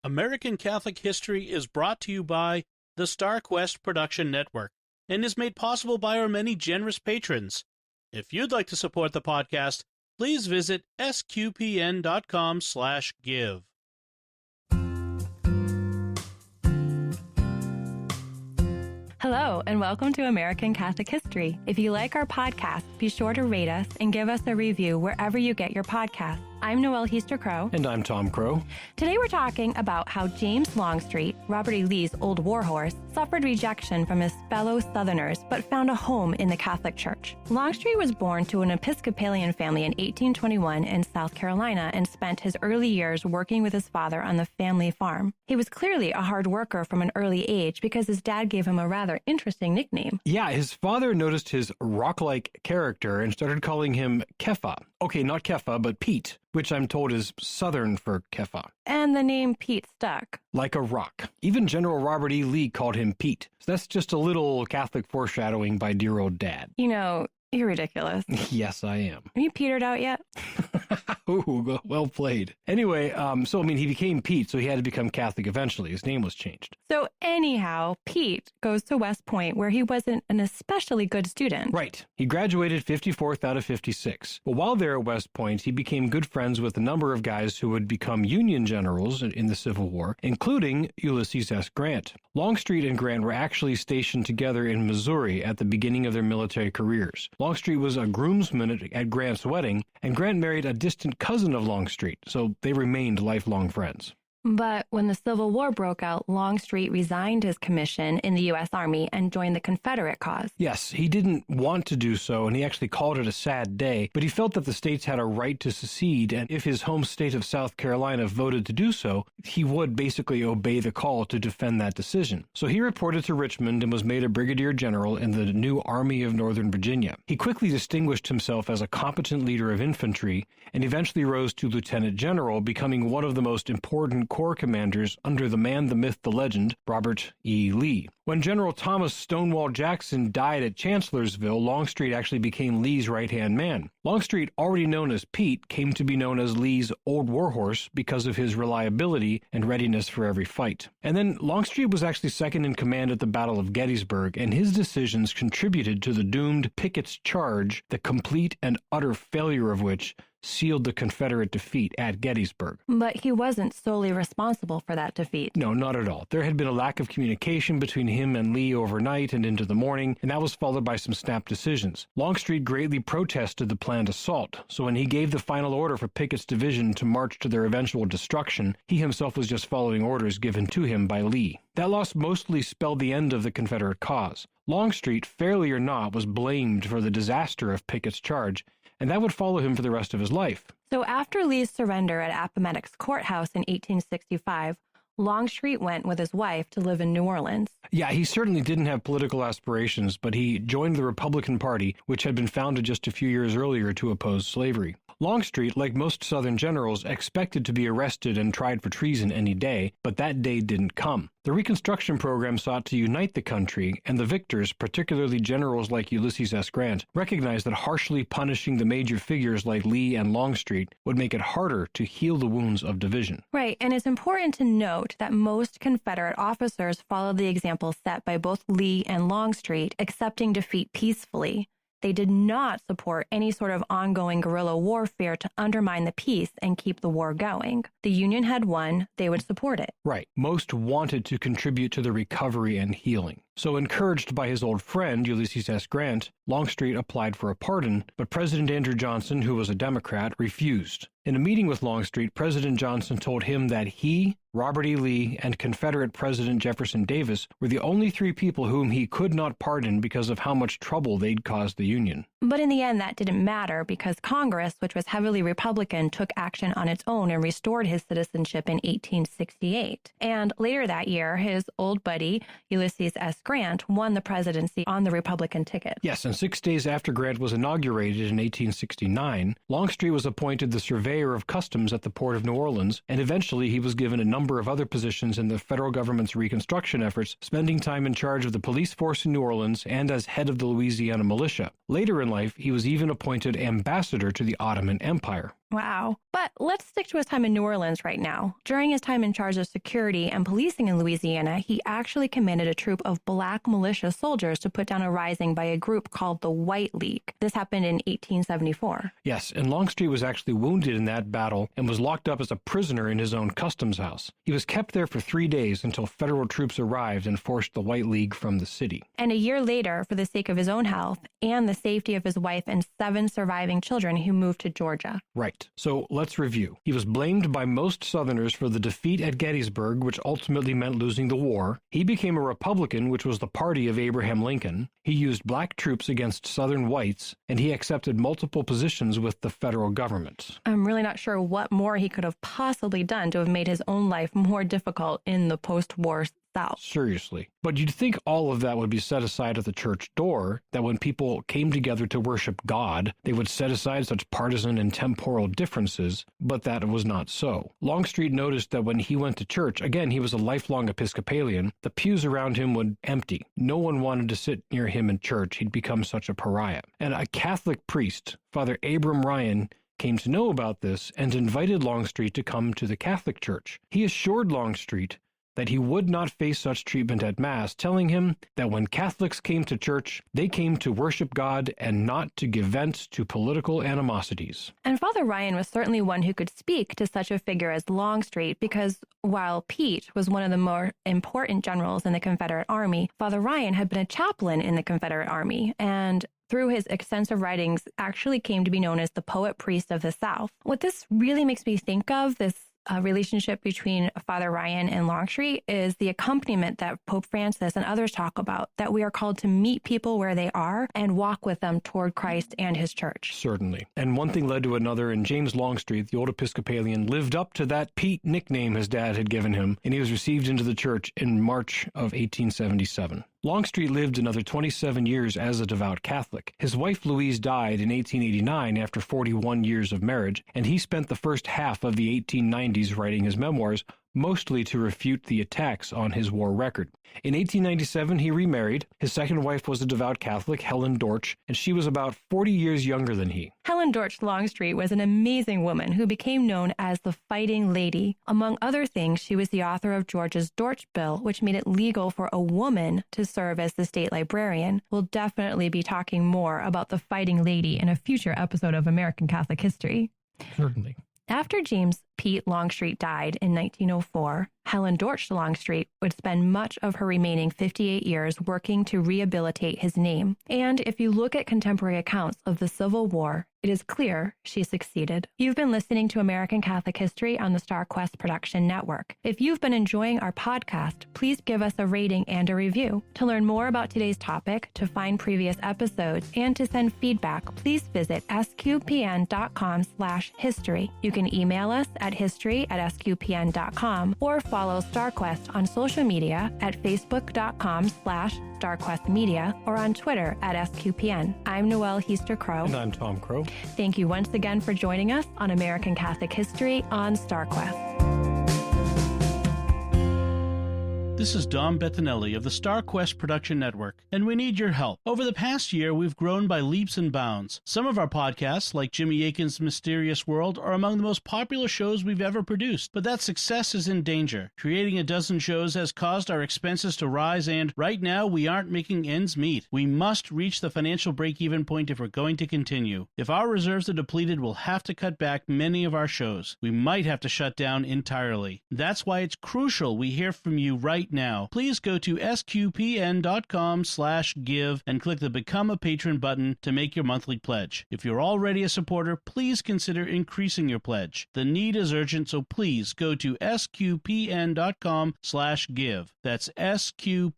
American Catholic History is brought to you by the Star Quest Production Network and is made possible by our many generous patrons. If you'd like to support the podcast, please visit sqpn.com/give. Hello, and welcome to American Catholic History. If you like our podcast, be sure to rate us and give us a review wherever you get your podcasts. I'm Noelle Heaster-Crowe. And I'm Tom Crow. Today we're talking about how James Longstreet, Robert E. Lee's old warhorse, suffered rejection from his fellow Southerners but found a home in the Catholic Church. Longstreet was born to an Episcopalian family in 1821 in South Carolina and spent his early years working with his father on the family farm. He was clearly a hard worker from an early age because his dad gave him a rather interesting nickname. Yeah, his father noticed his rock-like character and started calling him Kepha. Okay, not Kepha, but Pete, which I'm told is Southern for Kepha. And the name Pete stuck. Like a rock. Even General Robert E. Lee called him Pete. So that's just a little Catholic foreshadowing by dear old dad. You know, you're ridiculous. Yes, I am. Are you petered out yet? Ooh, well played. Anyway, he became Pete, so he had to become Catholic eventually. His name was changed. So anyhow, Pete goes to West Point, where he wasn't an especially good student. Right. He graduated 54th out of 56. But while there at West Point, he became good friends with a number of guys who would become Union generals in the Civil War, including Ulysses S. Grant. Longstreet and Grant were actually stationed together in Missouri at the beginning of their military careers. Longstreet was a groomsman at Grant's wedding, and Grant married a distant cousin of Longstreet, so they remained lifelong friends. But when the Civil War broke out, Longstreet resigned his commission in the U.S. Army and joined the Confederate cause. Yes, he didn't want to do so, and he actually called it a sad day, but he felt that the states had a right to secede, and if his home state of South Carolina voted to do so, he would basically obey the call to defend that decision. So he reported to Richmond and was made a brigadier general in the new Army of Northern Virginia. He quickly distinguished himself as a competent leader of infantry, and eventually rose to lieutenant general, becoming one of the most important corps commanders under the man, the myth, the legend, Robert E. Lee. When General Thomas Stonewall Jackson died at Chancellorsville, Longstreet actually became Lee's right-hand man. Longstreet, already known as Pete, came to be known as Lee's old warhorse because of his reliability and readiness for every fight. And then Longstreet was actually second in command at the Battle of Gettysburg, and his decisions contributed to the doomed Pickett's charge, the complete and utter failure of which sealed the Confederate defeat at Gettysburg. But he wasn't solely responsible for that defeat. No, not at all. There had been a lack of communication between him and Lee overnight and into the morning, and that was followed by some snap decisions. Longstreet greatly protested the planned assault, so when he gave the final order for Pickett's division to march to their eventual destruction, he himself was just following orders given to him by Lee. That loss mostly spelled the end of the Confederate cause. Longstreet, fairly or not, was blamed for the disaster of Pickett's charge, and that would follow him for the rest of his life. So after Lee's surrender at Appomattox Courthouse in 1865, Longstreet went with his wife to live in New Orleans. Yeah, he certainly didn't have political aspirations, but he joined the Republican Party, which had been founded just a few years earlier to oppose slavery. Longstreet, like most Southern generals, expected to be arrested and tried for treason any day, but that day didn't come. The Reconstruction program sought to unite the country, and the victors, particularly generals like Ulysses S. Grant, recognized that harshly punishing the major figures like Lee and Longstreet would make it harder to heal the wounds of division. Right, and it's important to note that most Confederate officers followed the example set by both Lee and Longstreet, accepting defeat peacefully. They did not support any sort of ongoing guerrilla warfare to undermine the peace and keep the war going. The Union had won, they would support it. Right. Most wanted to contribute to the recovery and healing. So encouraged by his old friend, Ulysses S. Grant, Longstreet applied for a pardon, but President Andrew Johnson, who was a Democrat, refused. In a meeting with Longstreet, President Johnson told him that he, Robert E. Lee, and Confederate President Jefferson Davis were the only three people whom he could not pardon because of how much trouble they'd caused the Union. But in the end, that didn't matter because Congress, which was heavily Republican, took action on its own and restored his citizenship in 1868. And later that year, his old buddy, Ulysses S. Grant, won the presidency on the Republican ticket. Yes, and 6 days after Grant was inaugurated in 1869, Longstreet was appointed the Surveyor of Customs at the Port of New Orleans, and eventually he was given a number of other positions in the federal government's Reconstruction efforts, spending time in charge of the police force in New Orleans and as head of the Louisiana militia. Later in life, he was even appointed ambassador to the Ottoman Empire. Wow. But let's stick to his time in New Orleans right now. During his time in charge of security and policing in Louisiana, he actually commanded a troop of black militia soldiers to put down a rising by a group called the White League. This happened in 1874. Yes, and Longstreet was actually wounded in that battle and was locked up as a prisoner in his own customs house. He was kept there for 3 days until federal troops arrived and forced the White League from the city. And a year later, for the sake of his own health and the safety of his wife and 7 surviving children, he moved to Georgia. Right. So let's review. He was blamed by most Southerners for the defeat at Gettysburg, which ultimately meant losing the war. He became a Republican, which was the party of Abraham Lincoln. He used black troops against Southern whites, and he accepted multiple positions with the federal government. I'm really not sure what more he could have possibly done to have made his own life more difficult in the post-war South. Seriously. But you'd think all of that would be set aside at the church door, that when people came together to worship God, they would set aside such partisan and temporal differences, but that was not so. Longstreet noticed that when he went to church, again, he was a lifelong Episcopalian, the pews around him would empty. No one wanted to sit near him in church. He'd become such a pariah. And a Catholic priest, Father Abram Ryan, came to know about this and invited Longstreet to come to the Catholic Church. He assured Longstreet that he would not face such treatment at Mass, telling him that when Catholics came to church, they came to worship God and not to give vent to political animosities. And Father Ryan was certainly one who could speak to such a figure as Longstreet, because while Pete was one of the more important generals in the Confederate Army, Father Ryan had been a chaplain in the Confederate Army, and through his extensive writings actually came to be known as the poet priest of the South. What this really makes me think of, this relationship between Father Ryan and Longstreet, is the accompaniment that Pope Francis and others talk about, that we are called to meet people where they are and walk with them toward Christ and his church. Certainly. And one thing led to another, and James Longstreet, the old Episcopalian, lived up to that Pete nickname his dad had given him, and he was received into the church in March of 1877. Longstreet lived another 27 years as a devout Catholic. His wife Louise died in 1889 after 41 years of marriage, and he spent the first half of the 1890s writing his memoirs, mostly to refute the attacks on his war record. In 1897, he remarried. His second wife was a devout Catholic, Helen Dortch, and she was about 40 years younger than he. Helen Dortch Longstreet was an amazing woman who became known as the Fighting Lady. Among other things, she was the author of Georgia's Dortch Bill, which made it legal for a woman to serve as the state librarian. We'll definitely be talking more about the Fighting Lady in a future episode of American Catholic History. Certainly. After James Pete Longstreet died in 1904, Helen Dortch Longstreet would spend much of her remaining 58 years working to rehabilitate his name. And if you look at contemporary accounts of the Civil War, it is clear she succeeded. You've been listening to American Catholic History on the StarQuest Production Network. If you've been enjoying our podcast, please give us a rating and a review. To learn more about today's topic, to find previous episodes, and to send feedback, please visit sqpn.com/history. You can email us at history@sqpn.com or follow StarQuest on social media at facebook.com/StarQuestMedia or on Twitter at SQPN. I'm Noelle Heaster-Crow. And I'm Tom Crow. Thank you once again for joining us on American Catholic History on StarQuest. This is Dom Bettinelli of the StarQuest Production Network, and we need your help. Over the past year, we've grown by leaps and bounds. Some of our podcasts, like Jimmy Akin's Mysterious World, are among the most popular shows we've ever produced, but that success is in danger. Creating a dozen shows has caused our expenses to rise, and right now, we aren't making ends meet. We must reach the financial break-even point if we're going to continue. If our reserves are depleted, we'll have to cut back many of our shows. We might have to shut down entirely. That's why it's crucial we hear from you right now. Please go to sqpn.com/give and click the Become a Patron button to make your monthly pledge. If you're already a supporter, please consider increasing your pledge. The need is urgent, so please go to sqpn.com/give. That's sqpn.com/give.